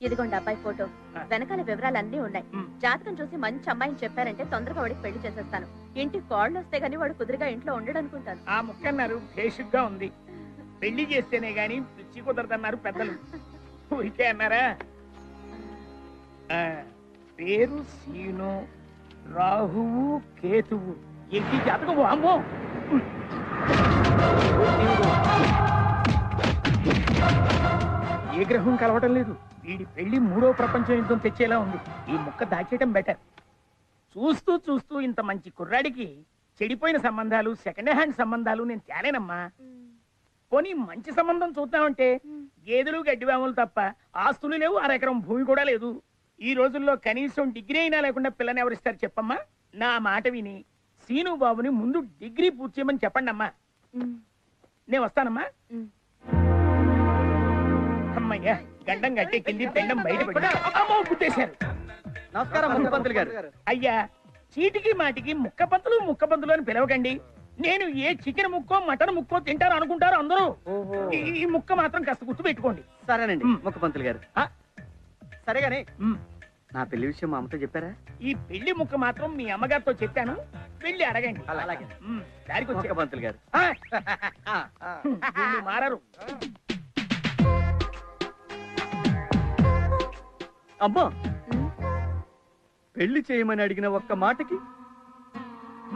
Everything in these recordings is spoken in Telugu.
ఇదిగోండి అబ్బాయి ఫోటో, వెనకాల వివరాలన్నీ ఉన్నాయి. జాతకం చూసి మంచి అమ్మాయిని చెప్పారంటే తొందరగా వాడికి పెళ్లి చేసేస్తాను. ఇంటికి కోళ్ళు వస్తే గానీ వాడు కుదురుగా ఇంట్లో ఉండడనుకుంటాను. ఆ ముక్కన్నారు భేషుగ్గా ఉంది. పెళ్లి చేస్తేనే గాని పిచ్చి కుదరదన్నారు పెద్దలు. ఊరికే అన్నారా? పేరు సీను, రాహువు కేతువు. ఏంటి జాతకం? అమ్మో, ఏ గ్రహం కలవటం లేదు. వీడి పెళ్లి 3వ ప్రపంచ యుద్ధం తెచ్చేలా ఉంది. ఈ ముక్క దాచేయటం బెటర్. చూస్తూ చూస్తూ ఇంత మంచి కుర్రాడికి చెడిపోయిన సంబంధాలు, సెకండ్ హ్యాండ్ సంబంధాలు నేను తేలేనమ్మా. పోనీ మంచి సంబంధం చూద్దామంటే గేదెలు గడ్డివాములు తప్ప ఆస్తులు లేవు, 1/2 ఎకరం భూమి కూడా లేదు. ఈ రోజుల్లో కనీసం డిగ్రీ అయినా లేకుండా పిల్లని ఎవరిస్తారు చెప్పమ్మా? నా మాట విని సీను బాబుని ముందు డిగ్రీ పూర్తి చేయమని చెప్పండి అమ్మా. నేను వస్తానమ్మా. అమ్మయ్యా, గడ్డం గట్టెక్కింది, పెండం బయటపడ్డారు. నమస్కారం ముక్కపంతులు గారు. అయ్యా, చీటికి మాటికి ముక్కపంతులు ముక్కపంతులు అని పిలవకండి. నేను ఏ చికెన్ ముక్కో మటన్ ముక్కో తింటారు అనుకుంటారు అందరూ. ఈ ముక్క మాత్రం కాస్త గుర్తు పెట్టుకోండి. సరేనండి ముక్కపంతులు గారు. సరేగానే నా పెళ్లి విషయం మా అమ్మతో చెప్పారా? ఈ పెళ్లి ముక్క మాత్రం మీ అమ్మగారితో చెప్పాను, వెళ్ళి అడగండి. అలాగే. దానికి వచ్చే ముక్కపంతులు గారు మారరు. అమ్మా, పెళ్లి చేయమని అడిగిన ఒక్క మాటకి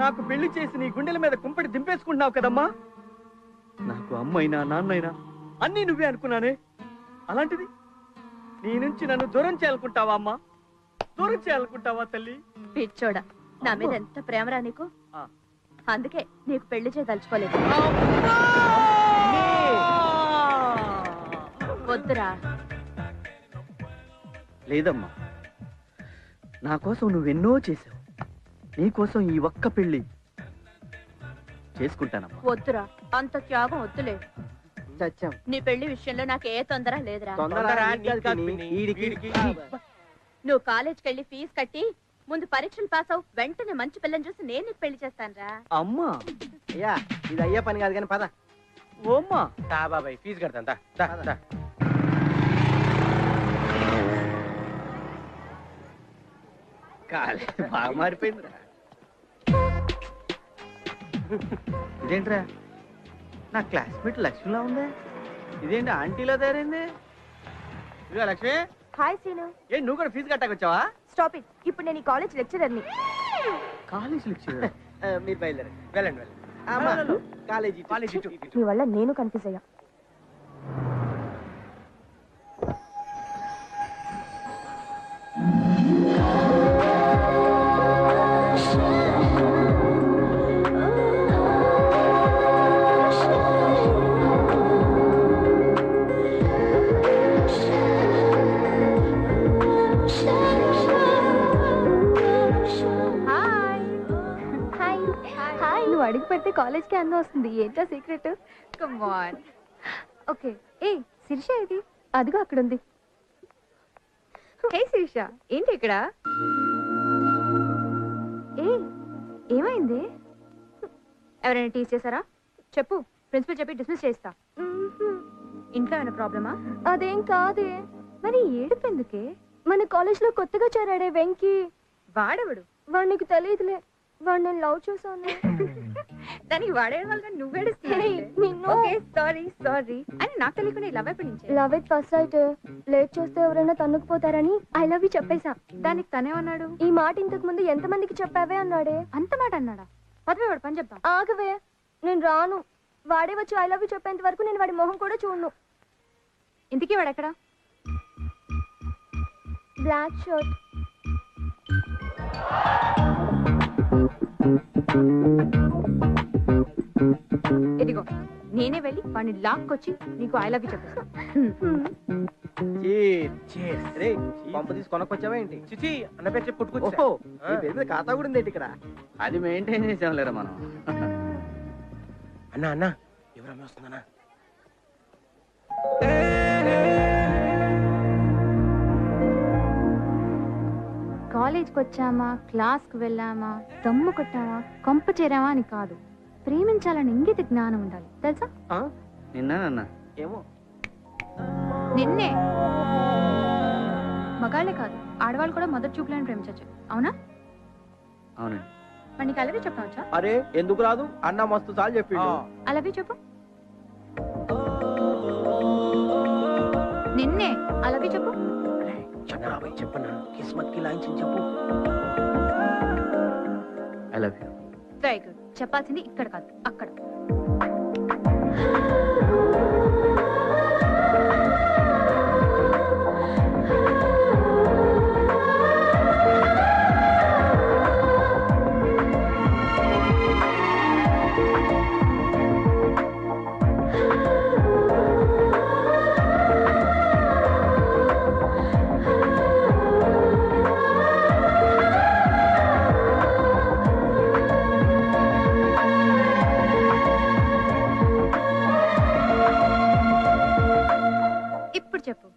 నాకు పెళ్లి చేసి నీ గుండెల మీద కుంపటి దింపేసుకుంటున్నావు కదమ్మా. నాకు అమ్మైనా నాన్నైనా అన్నీ నువ్వే అనుకున్నానే. అలాంటిది నీ నుంచి నన్ను దూరం చేయాలనుకుంటావా అమ్మా? దూరం చేయాలనుకుంటావా తల్లి? పిచ్చోడా, నా మీద ఎంత ప్రేమరా నీకు. అందుకే నీకు పెళ్లి చేయదలుచుకోలేదు. వద్దురా. లేదమ్మా, నా కోసం నువ్వెన్నో చేసావు. నీకోసం ఈ ఒక్క పెళ్లి చేసుకుంటానమ్మా. వద్దురా, అంత త్యాగం వద్దులే. నీ పెళ్లి విషయంలో నాకు ఏ తొందర లేదురా. నువ్వు కాలేజ్కి వెళ్ళి ఫీజు కట్టి ముందు పరీక్షలు పాస్ అవు, వెంటనే మంచి పిల్లని చూసి నేను నీకు పెళ్లి చేస్తాను రా. అమ్మా, అయ్యా ఇది అయ్యే పని కాదు కానీ పద. ఓమ్మా బాబాయ్ ఫీజు కడతా. కాలేజ్ బాగా మారిపోయిందిరా. ఇదేంట్రా, నా క్లాస్మేట్ లక్ష్మిలా ఉందే. ఇదేంటి ఆంటీలో తయారైంది? ఇదిగో లక్ష్మి. Hi scene. ఏ నువ్వు కూడా ఫీజు కట్టాకొచ్చావా? Stop it. ఇప్పుడు నేను ఈ కాలేజ్ లెక్చరర్ని. College lecturer? మీరు బయలుదేరండి. వెళ్ళండి. కాలేజీ మీ వల్ల నేను కన్ఫ్యూజ్ అయ్యా. నువ్వు అడిగి పెడితే కాలేజ్కి అందం వస్తుంది. ఏంటో సీక్రెట్? Come on. ఓకే. ఏ శిరీష ఇది? అదిగో అక్కడ ఉంది. హే శిరీష, ఏంటి ఇక్కడ? ఏ ఏమైంది? ఎవరైనా టీచ్ చేశారా? చెప్పు, ప్రిన్సిపల్ చెప్పి డిస్మిస్ చేస్తా. ఇంట్లో ఏమైనా ప్రాబ్లమా? అదేం కాదే. మరి ఏడుపు ఎందుకే? మన కాలేజ్ లో కొత్తగా చేరాడే వెంకీ. వాడెవడు? వాడు నీకు తెలియదులే. వాడు నేను లవ్ చేశాను. దానికి వాడేయడం వల్ల సారీ అని నాకు తెలియకుండా లవ్ ఎప్పటి నుంచి? Love at first sight. Late చేస్తే ఎవరైనా తన్నుకుపోతారని ఐ లవ్ యూ చెప్పేశా. దానికి తనేమన్నాడు? ఈ మాట ఇంతకు ముందు ఎంత మందికి చెప్పావే అన్నాడే. అంత మాట అన్నాడా? పదవే వాడు పని చెప్తాం. ఆగవే, నేను రాను. వాడే వచ్చి ఐ లవ్ యూ చెప్పేంత వరకు నేను వాడి మొహం కూడా చూడను. ఇంతకీ వాడు ఎక్కడ? Black shirt. ఇదిగో, నేనే వెళ్ళి వాడిని లాక్కొచ్చి నీకు ఐ లవ్ యూ చెప్పేస్తా. పంప తీసి కొనకొచ్చావా ఏంటి? చిచి అన్న పేరు చెప్పి పుట్టుకొచ్చా. ఖాతా కూడా ఉంది ఇక్కడ. అది మెయింటైన్ చేసాం లేరా మనం. అన్నా ఎవరన్నా వస్తుందన్నా? కాలేజ్కి వచ్చామా, క్లాస్కి వెళ్ళామా, దమ్ము కొట్టామా, కొంప చేరామా అని కాదు. ప్రేమించాలని ఇంగిత జ్ఞానం ఉండాలి, తెలుసా? నిన్న ఏమో నిన్నే మగాళ్ళే కాదు ఆడవాళ్ళు కూడా మొదటి చూపులను ప్రేమించచ్చు. అవునా? అవునండి. మరి నీకు అలాగే చెప్పవచ్చా? అరే ఎందుకు రాదు, అన్న మస్తు సార్లు చెప్పిండు. అలాగే చెప్పు. నిన్నే అలాగే చెప్పు. చెప్పరా బాయ్, చెప్పనా? కిస్మత్ కి లాంఛన్ చెప్పు. I love you. Very good. చెప్పాల్సింది ఇక్కడ కాదు, అక్కడ. ఇప్పుడు చెప్పు.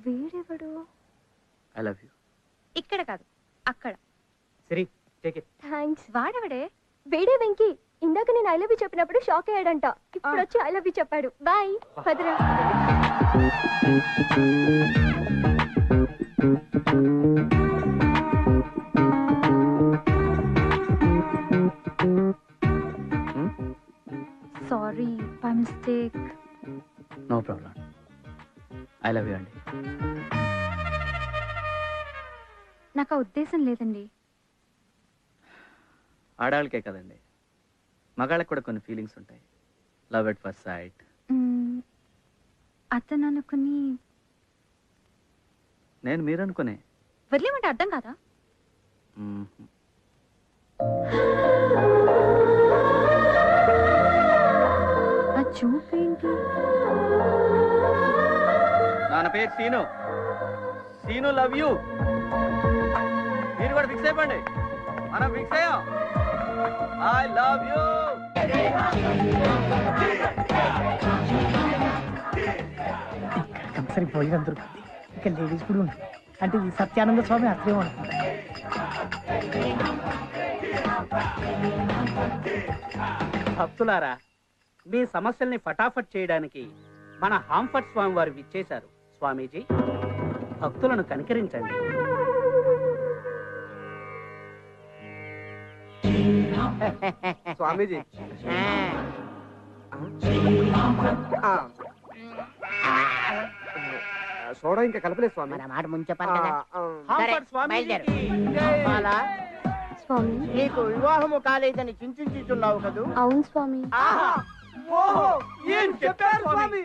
వీడెవడు? I love you. ఇక్కడ కాదు, అక్కడ. సరే టేక్ ఇట్. థ్యాంక్స్. వాడెవడే? వేడే వెంకీ. ఇందాక నేను ఐ లవ్ యూ చెప్పినప్పుడు షాక్ అయ్యాడంట. ఇప్పుడు వచ్చి ఐ లవ్ యూ చెప్పాడు. బాయ్. పదరా. Sorry, by mistake. No problem. I love you అండి. నాకు ఆ ఉద్దేశం లేదండి. ఆడవాళ్ళకే కదండి, మగాళ్ళకి కూడా కొన్ని ఫీలింగ్స్ ఉంటాయి. Love at first sight. అతను అనుకుని నేను మీరు అనుకునే. వదిలేమంటే అర్థం కాదా? ఆ చూపేంటి? నా పేరు సీను. Scene love you. మీరు కూడా ఫిక్స్ అయిపోండి. మనం ఫిక్స్ అయ్యాం. I love you. కంపల్సరీ భోజనం దొరుకుతుంది. ఇక లేడీస్ కూడా ఉంటుంది. అంటే ఈ సత్యానంద స్వామి అట్లే ఉంటుంది. భక్తులారా, మీ సమస్యల్ని ఫటాఫట్ చేయడానికి మన హాంఫర్ట్ స్వామి వారు విచ్చేశారు. స్వామీజీ, భక్తులను కనికరించండి. స్వామీజీ, సోడా ఇంకా కలపలేదు స్వామి. మన మాట ముందు చెప్పాలి కదా. హాంఫర్ట్ స్వామీజీకి బాలా, స్వామి. నీకు వివాహము కాలేదని చింతించుతున్నావు కదూ? అవును స్వామి. ఏం చెప్పారు స్వామి?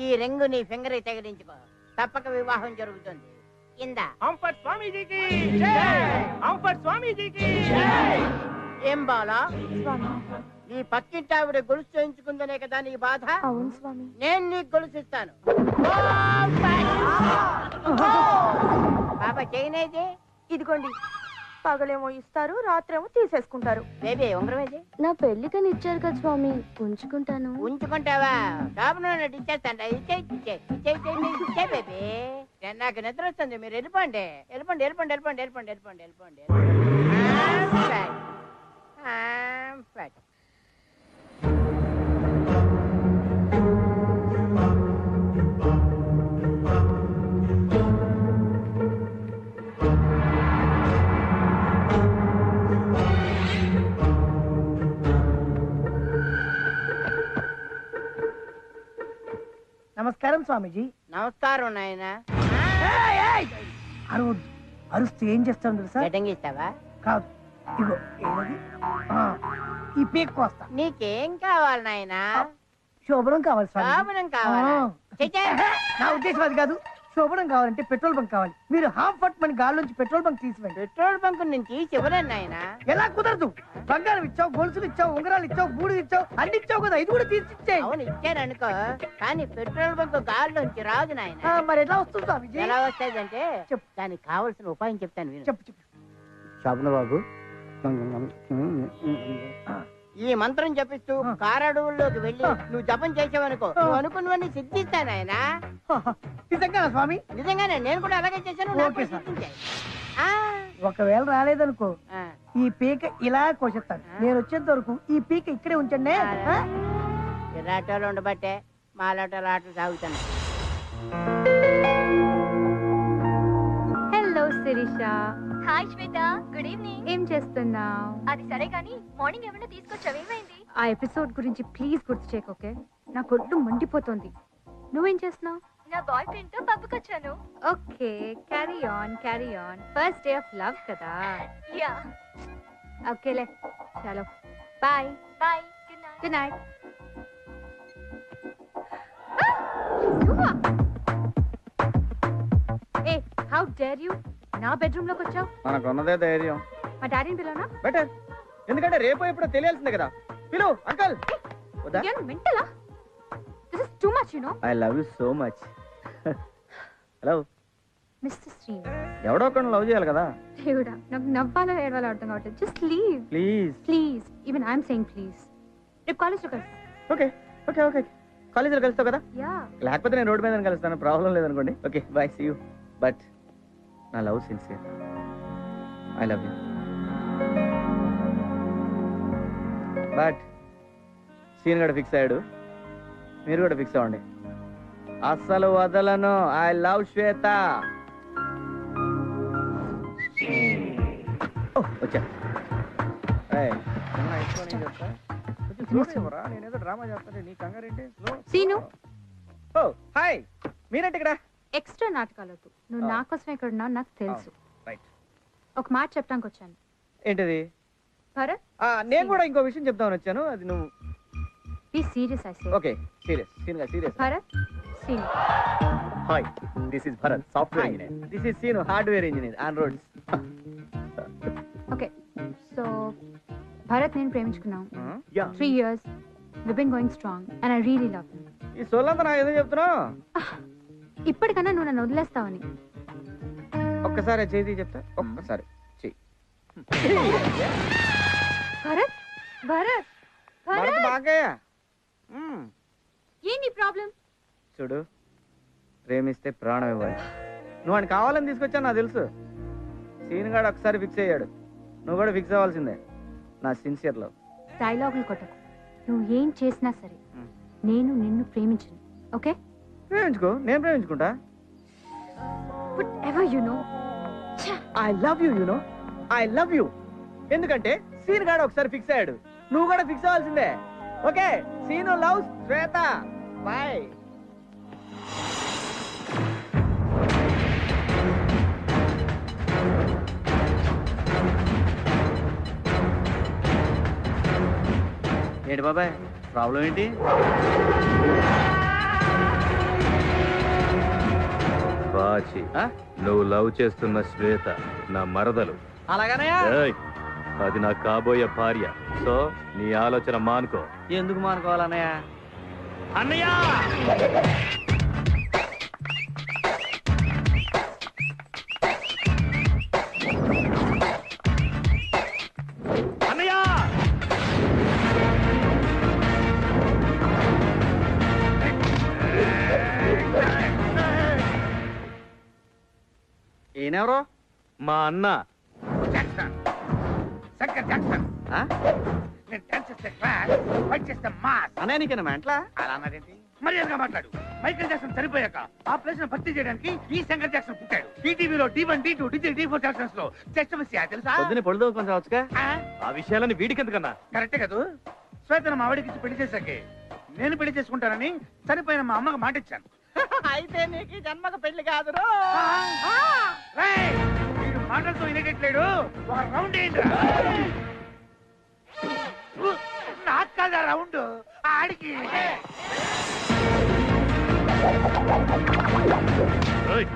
ఈ రింగు నీ ఫింగర్ తగిలించుకో, తప్పక వివాహం జరుగుతుంది. ఇందా. హంపట్ స్వామీజీకి జై. హంపట్ స్వామీజీకి జై. ఏం బాలా, స్వామి. నీ పక్కింటి ఆవిడ గొలుసు చేయించుకుందనే కదా నీ బాధ? అవును స్వామి. నేను నీకు గొలుసిస్తాను. బాబా చేయనేది? ఇదిగోండి, పగలేమో ఇస్తారు, రాత్రేమో తీసేసుకుంటారు. బేబీ ఉంగరమేది? నా పెళ్లికని ఇచ్చారు కదా స్వామి, ఉంచుకుంటాను. ఉంచుకుంటావా? షాపులో ఇచ్చేస్తాంట. ఇచ్చే బేబీ. నాకు నిద్ర వస్తుంది, మీరు వెళ్ళిపోండి. వెళ్ళిపోండి వెళ్ళిపోండి వెళ్ళిపోండి వెళ్ళిపోండి వెళ్ళిపోండి వెళ్ళిపోండి. నమస్కారం స్వామీజీ. నమస్కారం నాయన. అరవద్దు. అరుస్తే ఏం చేస్తాను తెలుసా? గడ్డంగిస్తావా? కాదు, ఇగో ఏమది? ఈ పీక్ కోస్తా. నీకేం కావాలి నాయన? శోభనం కావాలి స్వామి. శోభనం కావాలా? నా ఉద్దేశం అది కాదు. శోభనం కావాలంటే పెట్రోల్ బంక్ కావాలి. మీరు హాఫ్ ఫట్ మన గాల్లోంచి పెట్రోల్ బంక్ తీసివ్వండి. పెట్రోల్ బంక్ నుంచి చివరన్నా నాయన. ఎలా కుదరదు? బంగారం ఇచ్చావు, గొలుసులు ఇచ్చావు, ఉంగరాలు ఇచ్చావు, బూడి ఇచ్చావు, అన్ని ఇచ్చావు కదా, ఇది కూడా తీసిచ్చే. అవును ఇచ్చాను అనుకో, కానీ పెట్రోల్ బంక్ గాల్లోంచి రాదు నాయన. మరి ఎలా వస్తుంది స్వామిజీ? ఎలా వస్తాదంటే చెప్పు. దానికి కావలసిన ఉపాయం చెప్తాను విను. చెప్పు చెప్పు. శోభన బాబు, ఈ మంత్రం జపిస్తూ కారడవుల్లోకి వెళ్ళి నువ్వు జపం చేసావనుకో, నువ్వు అనుకున్నవన్నీ సిద్ధిస్తాను ఆయన. నిజంగా స్వామి? నిజంగానే, నేను కూడా అలాగే చేశాను. నాకు ఓకే కూడా సార్. సిద్ధించాయి. ఒకవేళ రాలేదనుకో, ఈ పీక ఇలా కోసేస్తాను. ఆ. నేను వచ్చేంత వరకు ఈ పీక ఇక్కడే ఉంచండి. ఇలాంటి ఉండబట్టే మాలాంటి ఆటలు సాగుతున్నాయి. హలో శిరీష. హాయ్ శ్వేత, గుడ్ ఈవినింగ్. ఏం చేస్తున్నావు? అది సరే కానీ మార్నింగ్ ఏమైనా తీసుకొచ్చావు, ఏమైంది? ఆ ఎపిసోడ్ గురించి ప్లీజ్ గుర్తు చేయకు, ఓకే? నా కొట్టు మండిపోతుంది. నువ్వేం చేస్తున్నావు? నా బాయ్ ఫ్రెండ్ తో పబ్కి వచ్చాను. Okay, carry on. First day of love కదా. యా. ఓకేలే, చలో బాయ్. బాయ్. Good night. ఏ, హౌ డేర్ యూ? నా బెడ్రూమ్ లోకి వచ్చావు? మనకున్నదే ధైర్యం. మా డాడీని పిలవనా? బెటర్, ఎందుకంటే రేపు ఎప్పుడో తెలియాల్సిందే కదా. పిలు అంకల్. మెంటలా? This is too much, you know. I love you so much. Hello mister Srinu. ఎవడో ఒకరిని లవ్ చేయాలి కదా. దేవుడా, నాకు నవ్వాలో ఏడవాలో అర్థం కావట్లేదు. Just leave please. Even I'm saying please. రేపు కాలేజ్లో కలుస్తాం. ఓకే కాలేజీలో కలుస్తావు కదా. యా. లేకపోతే నేను రోడ్డు మీద కలుస్తాను, ప్రాబ్లం లేదనుకోండి. Okay bye, see you. But నా love sincere. I love you. But scene కూడా ఫిక్స్ అయ్యాడు, మీరు కూడా ఫిక్స్ అవ్వండి. అస్సలు వదలను. I love Shweta. వచ్చా నేనేదో డ్రామా చేస్తాను, నీ కంగారేంటి? సీను. ఓ హాయ్, మీరేంటి ఇక్కడ? ఎక్స్ట్రా నాటకాలొద్దు. నువ్వు నా కోసం ఎక్కడ ఉన్నావు నాకు తెలుసు. రైట్. ఒక మాట చెప్పడానికి వచ్చాను. ఏంటిది? భరత్, నేను కూడా ఇంకో విషయం చెప్తామని వచ్చాను. అది నువ్వు be serious I say. Okay serious. Bharat, Seenu. Hi, this is Bharat, software engineer. This is Seenu, hardware engineer on roads. Okay, so Bharat నేను ప్రేమించుకున్నాం. Yeah. 3 years. We've been going strong and I really love him. ఈ సోలంతా నాకు ఏదో చెప్తున్నావు. ఇప్పటికన్నా నువ్వు నన్ను వదిలేస్తావని. ఒక్కసారి చేతి చెప్తా, ఒక్కసారి చెయ్యి. భరత్, భరత్, భరత్ భరత్, బాగయ్యా. ఏంటి ప్రాబ్లం? చూడు, ప్రేమిస్తే ప్రాణం ఇవ్వాలి. నువ్వు అని కావాలని తీసుకొచ్చాను నాకు తెలుసు. సీన్ గాడు ఒకసారి ఫిక్స్ అయ్యాడు, నువ్వు కూడా ఫిక్స్ అవ్వాల్సిందే. నా సిన్సియర్ లవ్. డైలాగులు కొట్టకు. నువ్వు ఏం చేసినా సరే నేను నిన్ను ప్రేమించను, ఓకే? ప్రేమించుకో, నేను ప్రేమించుకుంటా. Whatever you know. I love you, you know, I love you. ఎందుకంటే సీన్ గాడు ఒకసారి ఫిక్స్ అయ్యాడు, నువ్వు కూడా ఫిక్స్ అవ్వాల్సిందే. ఓకే, సీను లవ్స్ శ్వేత. బాయ్. ఏంటి బాబాయ్, ప్రాబ్లం ఏంటి? బాచి, నువ్వు లవ్ చేస్తున్న శ్వేత నా మరదలు. అలాగనయా? ఏయ్, అది నా కాబోయే భార్య. సో నీ ఆలోచన మానుకో. ఎందుకు మానుకోవాలన్నయ్య? అన్నయ్య! అన్నయ్య! ఈయనెవరో? మా అన్న. శంకర్ జాక్సన్. నేను డాన్స్ చేస్తే క్లాస్, ఫైట్ చేస్తే మాస్. అన్నయ్య నీకేనా మెంట్లా? అలా అన్నదేంటి? మర్యాదగా మాట్లాడు. మైకేల్ జాక్సన్ చనిపోయాక ఆ ప్లేస్ ను భర్తీ చేయడానికి ఈ శంకర్ జాక్సన్ పుట్టాడు. ఈటీవీలో D1, D2, D4 జాక్సన్స్ లో జస్ట్ మిస్ తెలుసా? పొద్దున్నే పొడుదో కొంచెం రావచ్చుగా. ఆ విషయాలని వీడికెందుకన్నా? కరెక్టే కదా. శ్వేతను మా ఆవిడకి పెళ్లి చేశాకే నేను పెళ్లి చేసుకుంటానని చనిపోయిన మా అమ్మకి మాట ఇచ్చాను. అయితే నీకు ఈ జన్మకు పెళ్లి కాదు. రేయ్, వీడు మాటలతో వినేటట్లేడు. ఒక రౌండ్ ఏంట్రా? నాకు కాదా రౌండ్, ఆడికి. ఏయ్,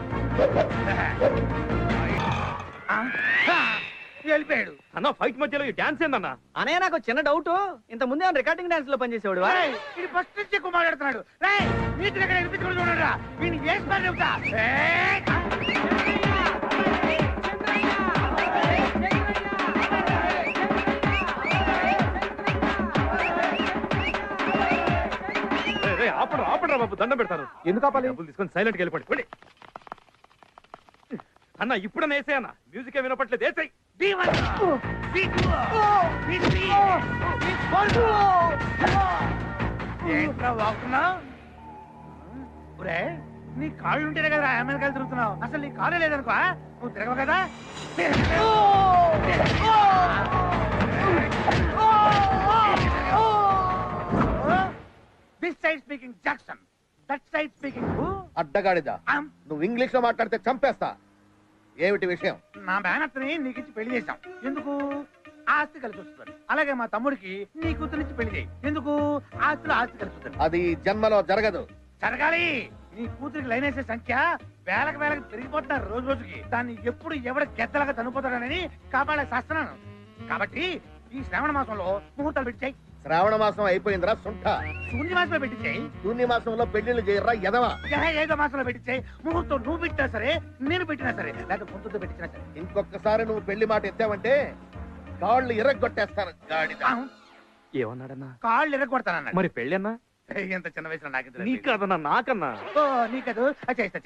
వెళ్ళిపోయాడు. అన్న ఫైట్ మధ్యలో ఈ డాన్స్ ఏందన్నా? అన్నయ్య నాకు చిన్న డౌట్, ఇంత ముందే రికార్డింగ్ డాన్స్ లో పనిచేసేవాడు. రేయ్, ఇది ఫస్ట్ నుంచి ఎక్కువ మాట్లాడుతున్నాడు. రేయ్, మీకు ఎక్కడ వినిపించుకుని చూడరా, వీడిని వేసి పని చెబుతా. ఆపడరా బాబు, దండం పెడతాను. ఎందుకు ఆపాలి? డబ్బులు తీసుకొని సైలెంట్కి వెళ్ళిపోండి. అన్న ఇప్పుడన్నా వేసే అన్న, మ్యూజిక్ వినపట్లేదు. వేసాయి. ఏంట్రా వాగుతున్నావు? ఒరే, నీ కాళ్ళు ఉంటేనే కదా అమెరికాలు తిరుగుతున్నావు. అసలు నీ కాళ్ళు లేదనుకో, నువ్వు తిరగవు కదా. This side speaking Jackson, that side speaking అడ్డగాడిదా, నువ్వు ఇంగ్లీష్ లో మాట్లాడితే చంపేస్తా. ఏమిటి విషయం? నా మేనత్తని నీకిచ్చి పెళ్లి చేశాం. ఎందుకు? ఆస్తి కలిసి వస్తుంది. అలాగే మా తమ్ముడికి నీ కూతురిచ్చి పెళ్లి చేయి. ఎందుకు? ఆస్తిలో ఆస్తి కలిసి వస్తుంది. అది జన్మలో జరగదు. జరగాలి. నీ కూతురికి లైన్ వేసే సంఖ్య వేలకు పెరిగిపోతున్నారు రోజు రోజుకి. దాన్ని ఎప్పుడు ఎవడ గెద్దలాగా చనిపోతాడని కాపాడే శాస్త్రాను. కాబట్టి ఈ శ్రావణ మాసంలో ముహూర్తాలు పెట్టాయి. శ్రావణ మాసం అయిపోయిందిరా సుంఠ. శూన్య మాసంలో పెట్టించాయి. శూన్య మాసంలో పెళ్లిళ్ళు చేయరా ఎదవా. ఏదో మాసంలో పెట్టించాయి. ముహూర్తం నువ్వు పెట్టినా సరే, నేను పెట్టినా సరే, లేకపోతే ముందుతో పెట్టినా సరే. ఇంకొకసారి నువ్వు పెళ్లి మాట ఎత్తావంటే కాళ్ళు ఇరగొట్టేస్తాను. గాడిద. ఏమన్నాడన్నా? కాళ్ళు ఇరగొడతానన్నాడు. మరి పెళ్ళి అన్నా? ఎంత చిన్న వయసులో నాకు నీకదన్నా నాకన్నా? ఓ నీకదు. చేస్తా